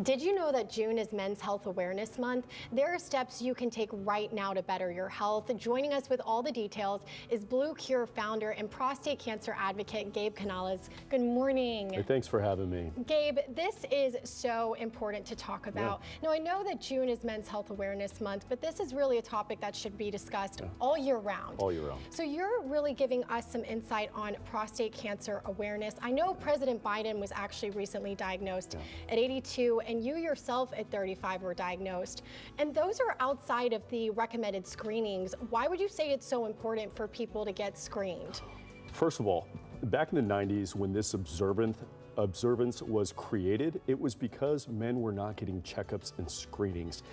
Did you know that June is Men's Health Awareness Month? There are steps you can take right now to better your health. Joining us with all the details is Blue Cure founder and prostate cancer advocate Gabe Canales. Good morning. Hey, thanks for having me. Gabe, this is so important to talk about. Yeah. Now, I know that June is Men's Health Awareness Month, but this is really a topic that should be discussed all year round. All year round. So you're really giving us some insight on prostate cancer awareness. I know President Biden was actually recently diagnosed at 82, and you yourself at 35 were diagnosed. And those are outside of the recommended screenings. Why would you say it's so important for people to get screened? First of all, back in the 90s when this observance was created, it was because men were not getting checkups and screenings.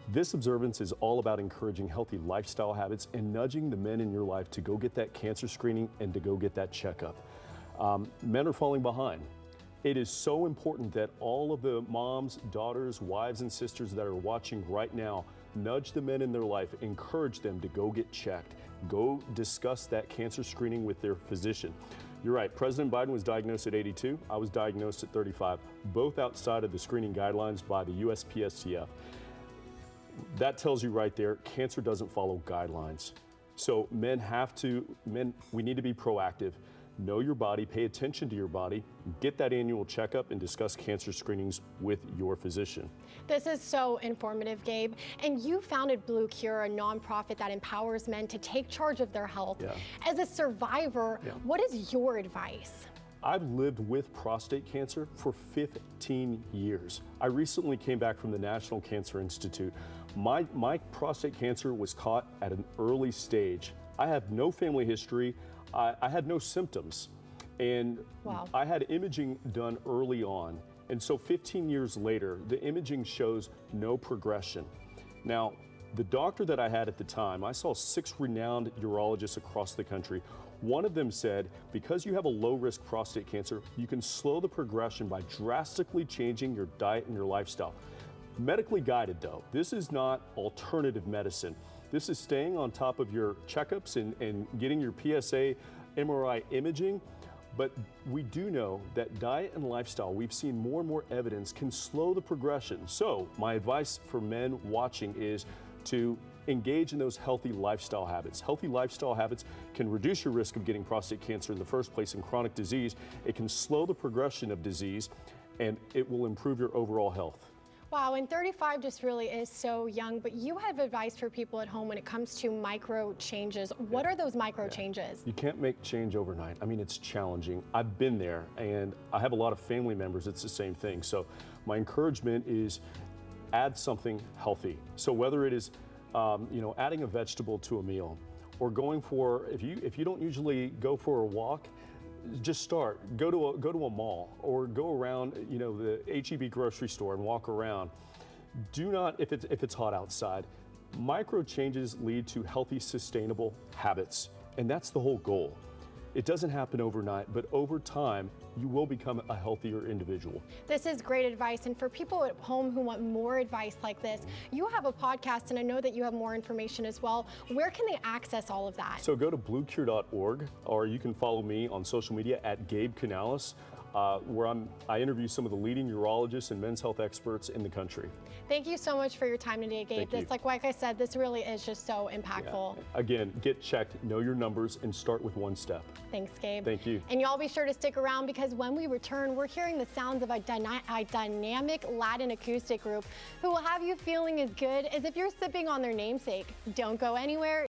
This observance is all about encouraging healthy lifestyle habits and nudging the men in your life to go get that cancer screening and to go get that checkup. Men are falling behind. It is so important that all of the moms, daughters, wives, and sisters that are watching right now nudge the men in their life, encourage them to go get checked, go discuss that cancer screening with their physician. You're right, President Biden was diagnosed at 82, I was diagnosed at 35, both outside of the screening guidelines by the USPSTF. That tells you right there, cancer doesn't follow guidelines. So we need to be proactive. Know your body, pay attention to your body, get that annual checkup, and discuss cancer screenings with your physician. This is so informative, Gabe. And you founded Blue Cure, a nonprofit that empowers men to take charge of their health. As a survivor, what is your advice? I've lived with prostate cancer for 15 years. I recently came back from the National Cancer Institute. My prostate cancer was caught at an early stage. I have no family history. I had no symptoms, and I had imaging done early on. And so 15 years later, the imaging shows no progression. Now, the doctor that I had at the time, I saw 6 renowned urologists across the country. One of them said, because you have a low-risk prostate cancer, you can slow the progression by drastically changing your diet and your lifestyle. Medically guided though, this is not alternative medicine. This is staying on top of your checkups and getting your PSA MRI imaging. But we do know that diet and lifestyle, we've seen more and more evidence, can slow the progression. So my advice for men watching is to engage in those healthy lifestyle habits. Healthy lifestyle habits can reduce your risk of getting prostate cancer in the first place and chronic disease. It can slow the progression of disease, and it will improve your overall health. Wow, and 35 just really is so young, but you have advice for people at home when it comes to micro changes. What are those micro changes? You can't make change overnight. I mean, it's challenging. I've been there, and I have a lot of family members. It's the same thing. So my encouragement is add something healthy. So whether it is adding a vegetable to a meal, or going for, if you don't usually go for a walk, just start. Go to a mall or go around, the H-E-B grocery store and walk around. Do not, if it's hot outside. Micro changes lead to healthy, sustainable habits, and that's the whole goal. It doesn't happen overnight, but over time, you will become a healthier individual. This is great advice. And for people at home who want more advice like this, you have a podcast, and I know that you have more information as well. Where can they access all of that? So go to bluecure.org, or you can follow me on social media at Gabe Canales, where I interview some of the leading urologists and men's health experts in the country. Thank you so much for your time today, Gabe. Like I said, this really is just so impactful. Again, get checked, know your numbers, and start with one step. Thanks, Gabe. Thank you. And y'all be sure to stick around, because when we return, we're hearing the sounds of a dynamic Latin acoustic group who will have you feeling as good as if you're sipping on their namesake. Don't go anywhere.